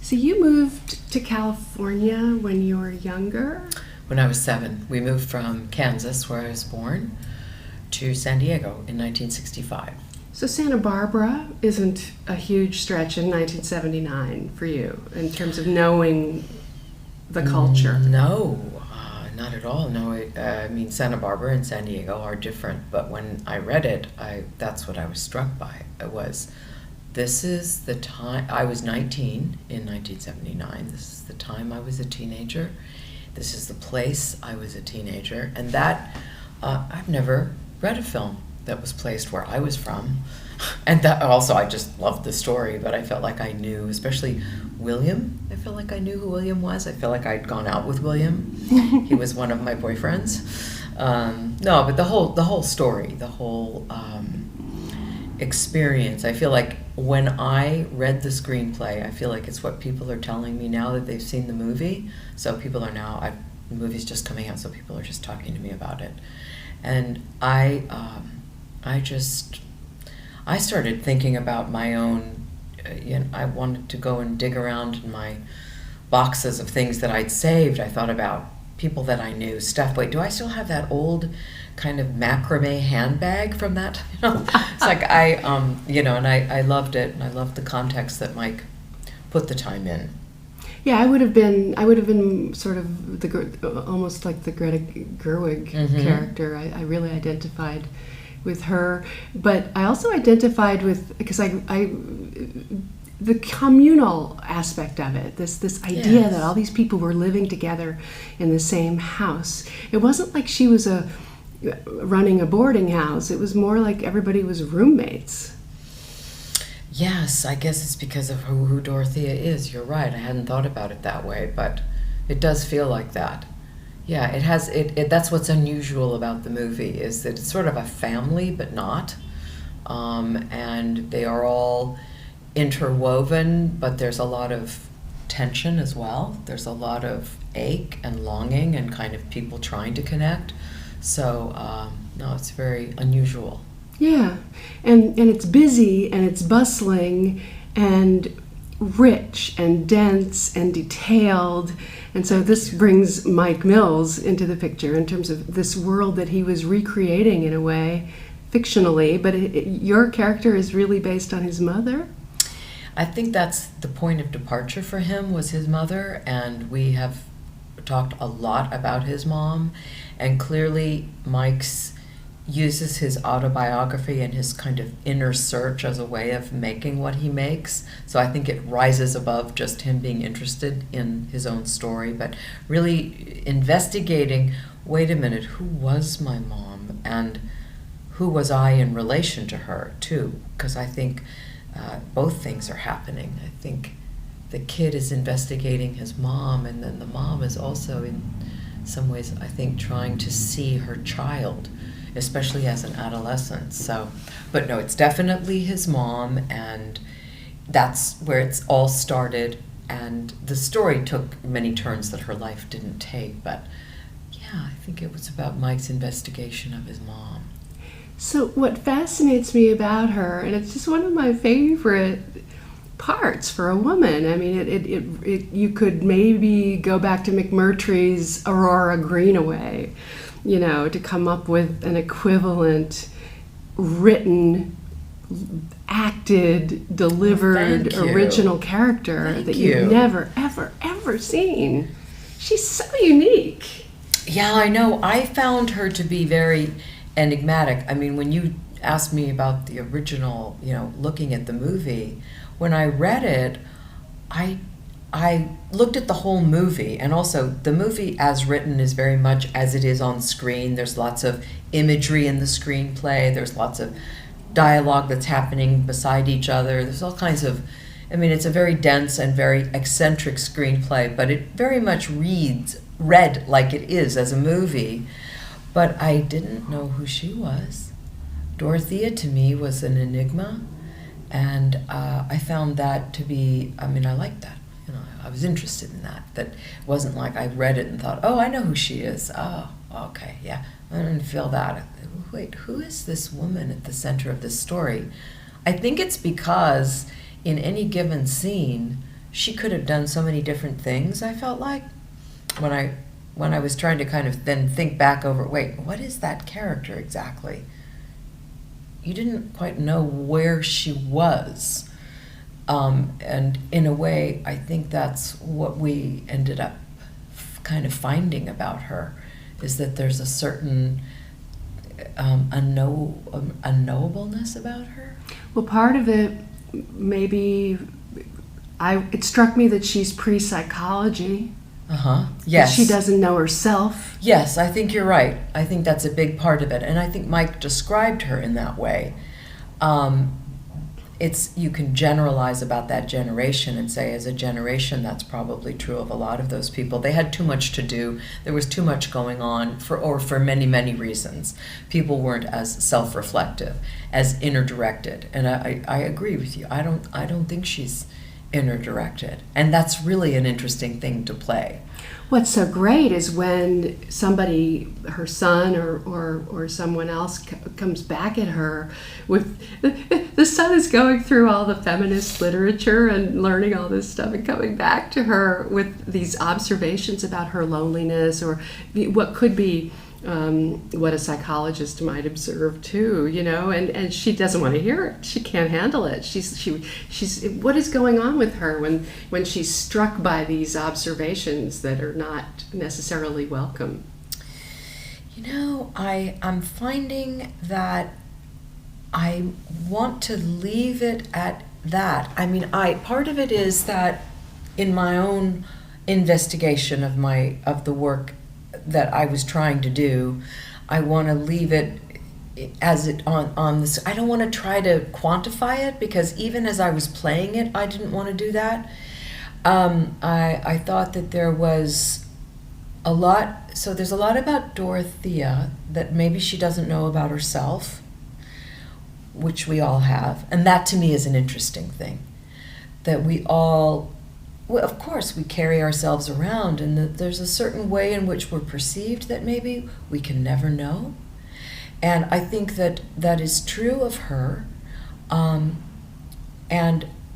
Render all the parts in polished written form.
So you moved to California when you were younger? When I was 7, we moved from Kansas, where I was born, to San Diego in 1965. So Santa Barbara isn't a huge stretch in 1979 for you in terms of knowing the culture. No, not at all. No, I mean, Santa Barbara and San Diego are different, but when I read it, that's what I was struck by. This is the time, I was 19 in 1979. This is the time I was a teenager. This is the place I was a teenager. And that, I've never read a film that was placed where I was from. And that also, I just loved the story, but I felt like I knew, especially William. I felt like I knew who William was. I felt like I'd gone out with William. He was one of my boyfriends. No, but the whole story, the whole experience, I feel like when I read the screenplay, I feel like it's what people are telling me now that they've seen the movie. So people are now, the movie's just coming out, so people are just talking to me about it. And I started thinking about my own, I wanted to go and dig around in my boxes of things that I'd saved. I thought about people that I knew, stuff. Wait, do I still have that old kind of macrame handbag from that? It's like and I loved it, and I loved the context that Mike put the time in. Yeah, I would have been sort of almost like the Greta Gerwig character. I really identified with her, but I also identified with, because the communal aspect of it, this idea that all these people were living together in the same house. It wasn't like she was running a boarding house. It was more like everybody was roommates. Yes, I guess it's because of who Dorothea is. You're right. I hadn't thought about it that way, but it does feel like that. Yeah, it has. That's what's unusual about the movie, is that it's sort of a family, but not. And they are all interwoven, but there's a lot of tension as well. There's a lot of ache and longing and kind of people trying to connect. So, no, it's very unusual. Yeah, and it's busy and it's bustling and rich and dense and detailed. And so this brings Mike Mills into the picture in terms of this world that he was recreating in a way, fictionally, but your character is really based on his mother? I think that's the point of departure for him, was his mother, and we have talked a lot about his mom, and clearly Mike's uses his autobiography and his kind of inner search as a way of making what he makes. So I think it rises above just him being interested in his own story, but really investigating, wait a minute, who was my mom and who was I in relation to her too? Because I think both things are happening. I think the kid is investigating his mom, and then the mom is also in some ways, I think, trying to see her child, especially as an adolescent. So, but no, it's definitely his mom, and that's where it's all started. And the story took many turns that her life didn't take, but yeah, I think it was about Mike's investigation of his mom. So what fascinates me about her, and it's just one of my favorite parts for a woman. I mean, it you could maybe go back to McMurtry's Aurora Greenaway, to come up with an equivalent written, acted, delivered, original character that you've never, ever, ever seen. She's so unique. Yeah, I know. I found her to be very enigmatic. I mean, when you asked me about the original, looking at the movie, when I read it, I looked at the whole movie, and also the movie as written is very much as it is on screen. There's lots of imagery in the screenplay. There's lots of dialogue that's happening beside each other. There's all kinds of, it's a very dense and very eccentric screenplay, but it very much read like it is as a movie. But I didn't know who she was. Dorothea to me was an enigma, and I found that to be, I liked that. I was interested in that. That wasn't like I read it and thought, oh, I know who she is. Oh, okay, yeah. I didn't feel that. Wait, who is this woman at the center of this story? I think it's because in any given scene, she could have done so many different things, I felt like, when I was trying to kind of then think back over, wait, what is that character exactly? You didn't quite know where she was. And in a way, I think that's what we ended up kind of finding about her, is that there's a certain unknowableness about her. Well, part of it, maybe, it struck me that she's pre-psychology. Yes. That she doesn't know herself. Yes, I think you're right. I think that's a big part of it. And I think Mike described her in that way. You can generalize about that generation and say, as a generation, that's probably true of a lot of those people. They had too much to do. There was too much going on for many, many reasons. People weren't as self-reflective, as inner-directed. And I agree with you. I don't think she's inner-directed. And that's really an interesting thing to play. What's so great is when somebody, her son or someone else comes back at her with, the son is going through all the feminist literature and learning all this stuff and coming back to her with these observations about her loneliness, or what could be what a psychologist might observe too, and she doesn't want to hear it. She can't handle it. She's what is going on with her when she's struck by these observations that are not necessarily welcome? I'm finding that I want to leave it at that. I mean, part of it is that in my own investigation of the work that I was trying to do, I want to leave it as it on this. I don't want to try to quantify it, because even as I was playing it, I didn't want to do that. I thought that there was a lot. So there's a lot about Dorothea that maybe she doesn't know about herself, which we all have, and that to me is an interesting thing. That we all. Well, of course, we carry ourselves around, and there's a certain way in which we're perceived that maybe we can never know. And I think that is true of her. And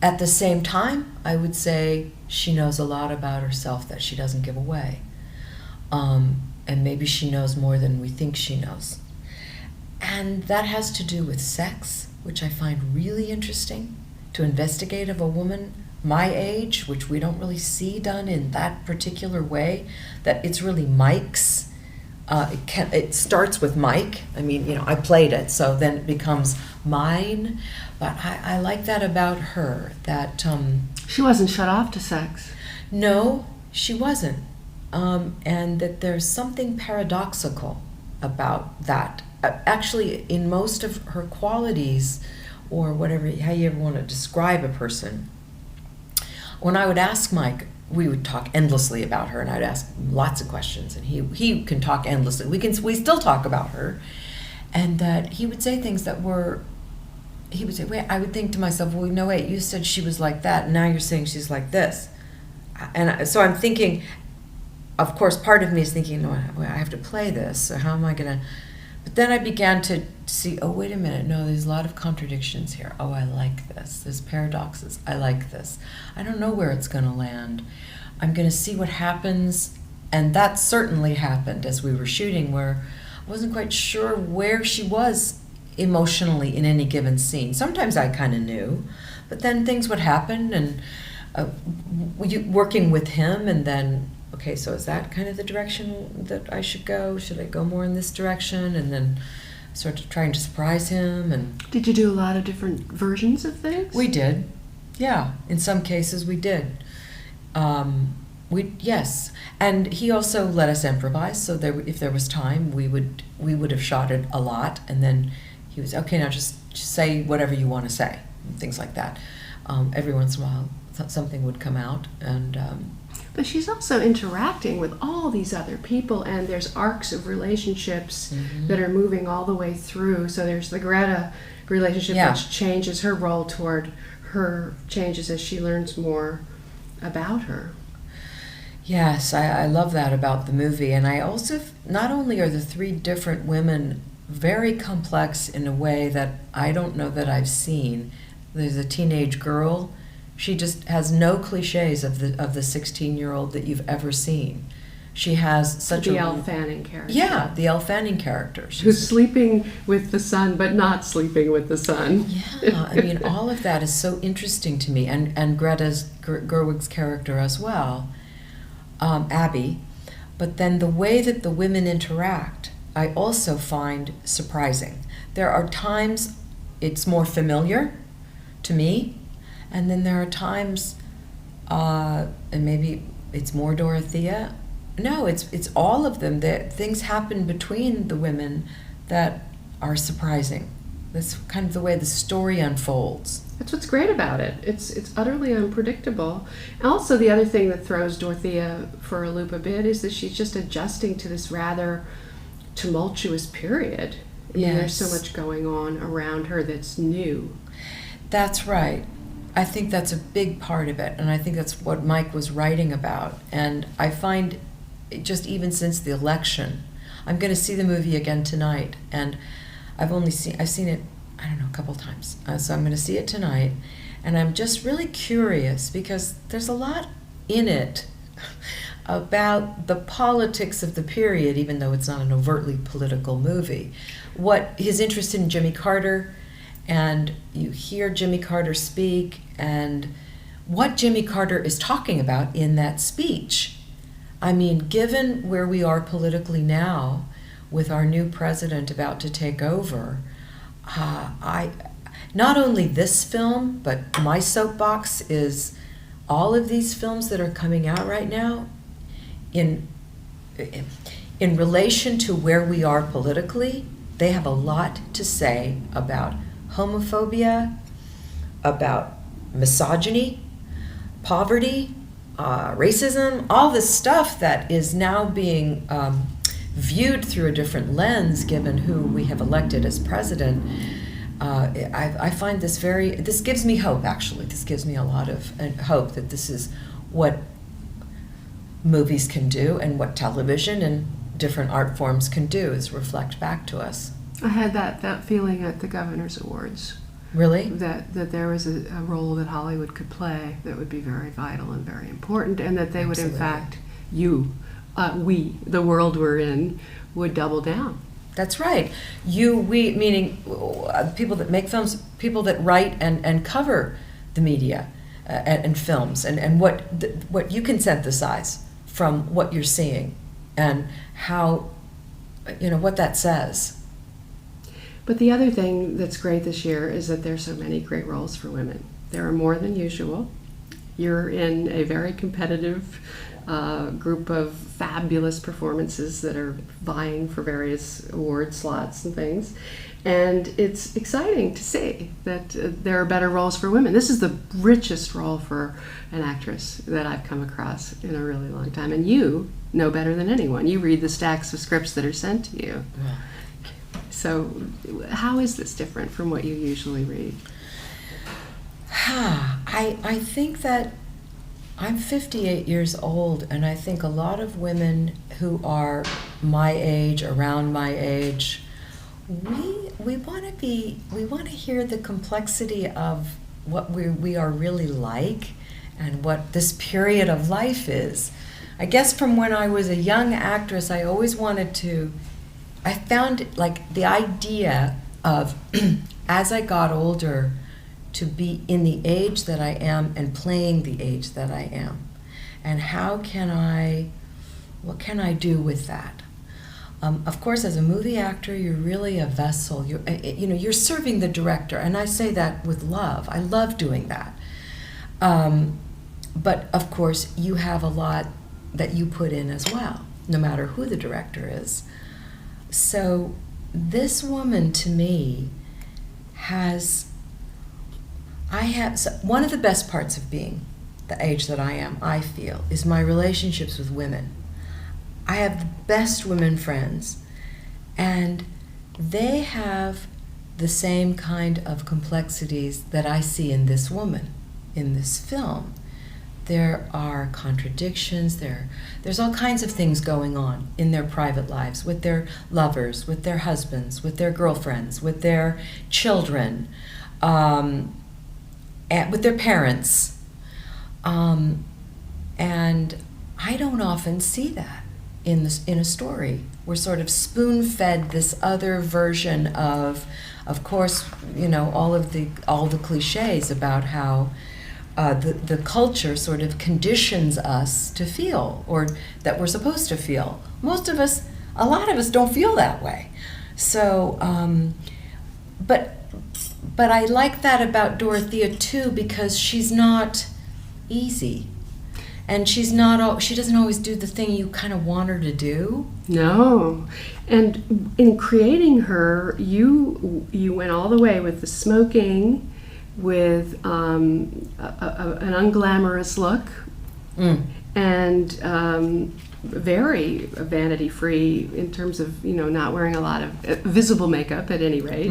at the same time, I would say she knows a lot about herself that she doesn't give away. And maybe she knows more than we think she knows. And that has to do with sex, which I find really interesting to investigate of a woman my age, which we don't really see done in that particular way, that it's really Mike's. It starts with Mike. I mean, I played it, so then it becomes mine. But I like that about her, that... she wasn't shut off to sex. No, she wasn't. And that there's something paradoxical about that. Actually, in most of her qualities, or how you ever want to describe a person, when I would ask Mike, we would talk endlessly about her, and I'd ask lots of questions, and he can talk endlessly. We still talk about her, and that he would say things that were, he would say, wait, I would think to myself, well, no, wait, you said she was like that, and now you're saying she's like this. And so I'm thinking, of course, part of me is thinking, no, I have to play this, so how am I going to... But then I began to see, oh, wait a minute, no, there's a lot of contradictions here. Oh, I like this. There's paradoxes. I like this. I don't know where it's going to land. I'm going to see what happens. And that certainly happened as we were shooting, where I wasn't quite sure where she was emotionally in any given scene. Sometimes I kind of knew, but then things would happen, and working with him, and then... okay, so is that kind of the direction that I should go? Should I go more in this direction? And then sort of trying to surprise him. And did you do a lot of different versions of things? We did. Yeah, in some cases we did. Yes, and he also let us improvise. So if there was time, we would have shot it a lot, and then he was okay. Now just say whatever you want to say, and things like that. Every once in a while, something would come out, and. But she's also interacting with all these other people, and there's arcs of relationships that are moving all the way through. So there's the Greta relationship, which changes her role toward her, changes as she learns more about her. Yes, I love that about the movie. And I also, not only are the three different women very complex in a way that I don't know that I've seen. There's a teenage girl. She just has no cliches of the 16-year-old that you've ever seen. She has such the Elle Fanning character. Yeah, the Elle Fanning character. Who's sleeping with the sun, but not sleeping with the sun. Yeah, I mean, all of that is so interesting to me, and Greta Gerwig's character as well, Abby. But then the way that the women interact, I also find surprising. There are times it's more familiar to me, and then there are times, and maybe it's more Dorothea. No, it's all of them. That things happen between the women that are surprising. That's kind of the way the story unfolds. That's what's great about it. It's utterly unpredictable. And also, the other thing that throws Dorothea for a loop a bit is that she's just adjusting to this rather tumultuous period. I mean, there's so much going on around her that's new. That's right. I think that's a big part of it, and I think that's what Mike was writing about. And I find, just even since the election, I'm going to see the movie again tonight, and I've seen it, I don't know, a couple times. So I'm going to see it tonight, and I'm just really curious because there's a lot in it about the politics of the period, even though it's not an overtly political movie. What his interest in Jimmy Carter, and you hear Jimmy Carter speak, and what Jimmy Carter is talking about in that speech. I mean, given where we are politically now, with our new president about to take over, not only this film, but my soapbox is all of these films that are coming out right now, in relation to where we are politically, they have a lot to say about homophobia, about misogyny, poverty, racism, all this stuff that is now being viewed through a different lens given who we have elected as president. I find this gives me hope, actually. This gives me a lot of hope that this is what movies can do and what television and different art forms can do, is reflect back to us. I had that feeling at the Governor's Awards. Really? That there was a role that Hollywood could play that would be very vital and very important, and that they would, in fact, we, the world we're in, would double down. That's right. We, meaning people that make films, people that write and cover the media and films, and what you can synthesize from what you're seeing, and how, what that says. But the other thing that's great this year is that there's so many great roles for women. There are more than usual. You're in a very competitive group of fabulous performances that are vying for various award slots and things. And it's exciting to see that there are better roles for women. This is the richest role for an actress that I've come across in a really long time. And you know better than anyone. You read the stacks of scripts that are sent to you. Well, so how is this different from what you usually read? I think that I'm 58 years old, and I think a lot of women who are my age, around my age, we want to hear the complexity of what we are really like and what this period of life is. I guess from when I was a young actress, I always I found like the idea of, as I got older, to be in the age that I am and playing the age that I am. And what can I do with that? Of course, as a movie actor, you're really a vessel. You're serving the director, and I say that with love. I love doing that. But of course, you have a lot that you put in as well, no matter who the director is. So this woman, to me, one of the best parts of being the age that I am, I feel, is my relationships with women. I have the best women friends, and they have the same kind of complexities that I see in this woman, in this film. There are contradictions, there's all kinds of things going on in their private lives, with their lovers, with their husbands, with their girlfriends, with their children, and with their parents. And I don't often see that in a story. We're sort of spoon-fed this other version of course, all the cliches about how the culture sort of conditions us to feel, or that we're supposed to feel. A lot of us don't feel that way. So, but I like that about Dorothea too, because she's not easy. And she doesn't always do the thing you kind of want her to do. No. And in creating her, you went all the way with the smoking, with an unglamorous look, and very vanity-free in terms of not wearing a lot of visible makeup at any rate.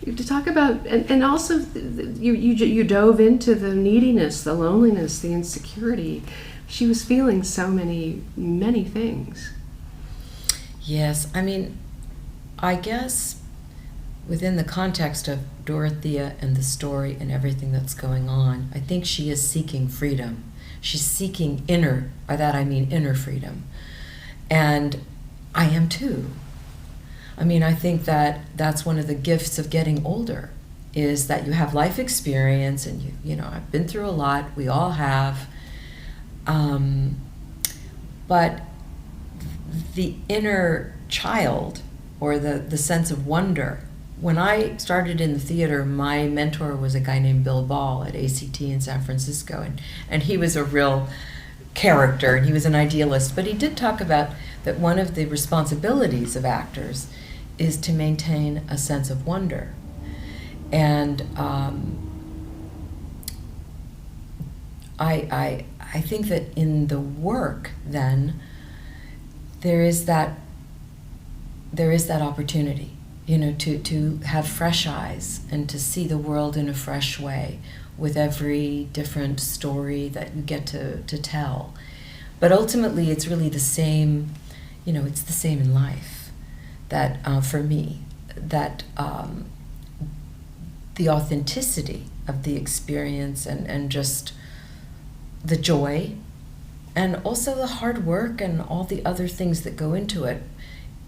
To talk about, and also you dove into the neediness, the loneliness, the insecurity. She was feeling so many things. Yes, I mean, I guess within the context of Dorothea and the story and everything that's going on, I think she is seeking freedom. She's seeking inner freedom. And I am too. I mean, I think that that's one of the gifts of getting older, is that you have life experience, and I've been through a lot, we all have. But the inner child, or the sense of wonder. When I started in the theater, my mentor was a guy named Bill Ball at ACT in San Francisco, and he was a real character, and he was an idealist, but he did talk about that one of the responsibilities of actors is to maintain a sense of wonder. And I think that in the work, then, there is that opportunity, to have fresh eyes and to see the world in a fresh way with every different story that you get to tell. But ultimately, it's really the same, it's the same in life. That, for me, that the authenticity of the experience and just the joy, and also the hard work and all the other things that go into it,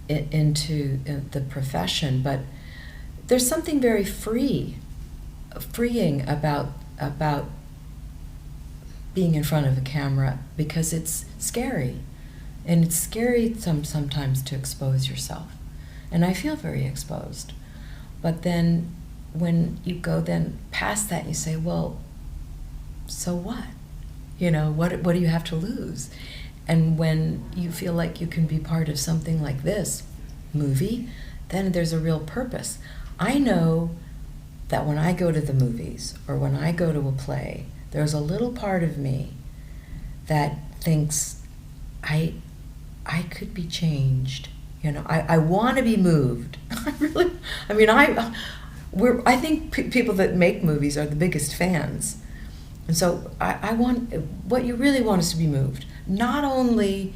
into the profession. But there's something very freeing about being in front of a camera, because it's scary. And it's scary sometimes to expose yourself. And I feel very exposed. But then when you go then past that, you say, well, so what? What do you have to lose? And when you feel like you can be part of something like this movie, then there's a real purpose. I know that when I go to the movies or when I go to a play, there's a little part of me that thinks I could be changed. I want to be moved. I think people that make movies are the biggest fans. And so I want, what you really want is to be moved. Not only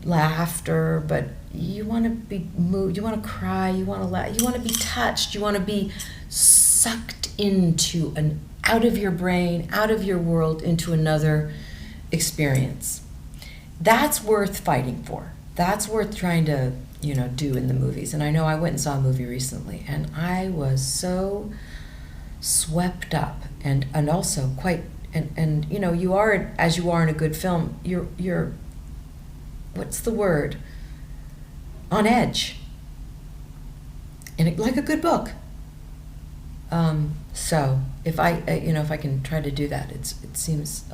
laughter, but you want to be moved, you want to cry, you want to laugh, you want to be touched, you want to be sucked into out of your brain, out of your world, into another experience. That's worth fighting for. That's worth trying to, do in the movies. And I know I went and saw a movie recently, and I was so swept up and also quite, and you are, as you are in a good film, you're what's the word? On edge. And like a good book. So if I can try to do that, it seems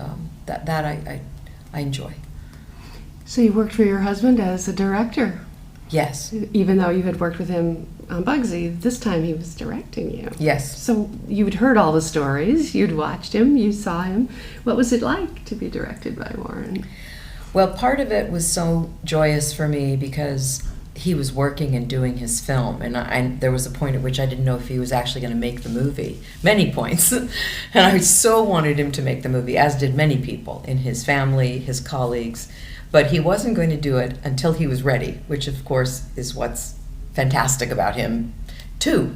that I enjoy. So you worked for your husband as a director. Yes. Even though you had worked with him on Bugsy, this time he was directing you. Yes. So you'd heard all the stories, you'd watched him, you saw him. What was it like to be directed by Warren? Well, part of it was so joyous for me because he was working and doing his film, and there was a point at which I didn't know if he was actually going to make the movie. Many points. And I so wanted him to make the movie, as did many people in his family, his colleagues. But he wasn't going to do it until he was ready, which of course is what's fantastic about him too.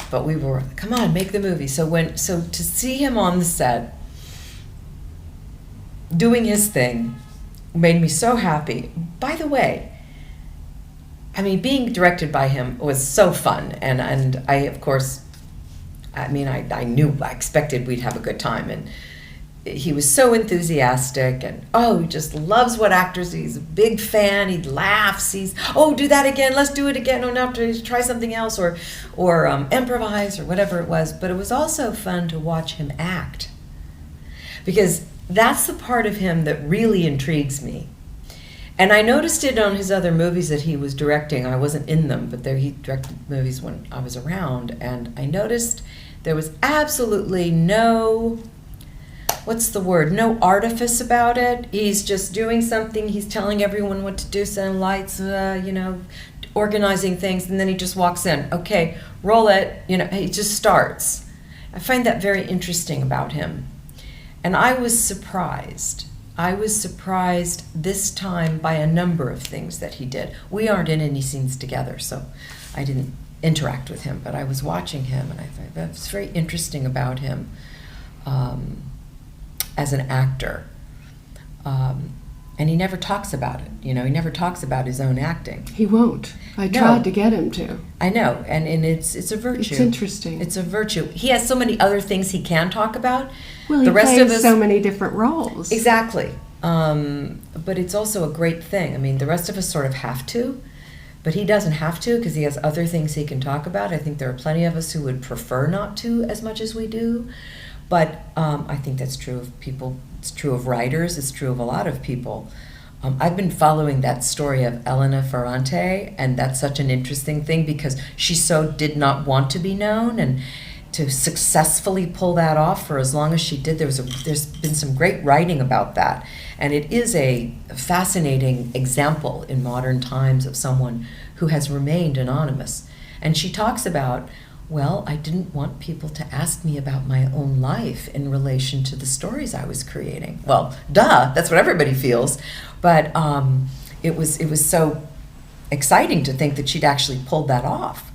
But we were, come on, make the movie. So to see him on the set doing his thing made me so happy. By the way, I mean, being directed by him was so fun, and I, of course, I mean, I knew, I expected we'd have a good time, and he was so enthusiastic, and he just loves what actors, he's a big fan, he laughs, do that again, let's do it again, now to try something else, or improvise, or whatever it was. But it was also fun to watch him act, because that's the part of him that really intrigues me. And I noticed it on his other movies that he was directing. I wasn't in them, but he directed movies when I was around, and I noticed there was absolutely no artifice about it. He's just doing something, he's telling everyone what to do, setting lights, organizing things, and then he just walks in. Okay, roll it, he just starts. I find that very interesting about him. And I was surprised this time by a number of things that he did. We aren't in any scenes together, so I didn't interact with him, but I was watching him, and I thought that's very interesting about him. As an actor, and he never talks about it. He never talks about his own acting. He won't. I tried to get him to. I know, and it's a virtue. It's interesting. It's a virtue. He has so many other things he can talk about. Well, he plays so many different roles. Exactly, but it's also a great thing. I mean, the rest of us sort of have to, but he doesn't have to because he has other things he can talk about. I think there are plenty of us who would prefer not to as much as we do. But I think that's true of people. It's true of writers. It's true of a lot of people. I've been following that story of Elena Ferrante, and that's such an interesting thing because she so did not want to be known, and to successfully pull that off for as long as she did, there's been some great writing about that. And it is a fascinating example in modern times of someone who has remained anonymous. And she talks about, well, I didn't want people to ask me about my own life in relation to the stories I was creating. Well, duh, that's what everybody feels. But it was so exciting to think that she'd actually pulled that off.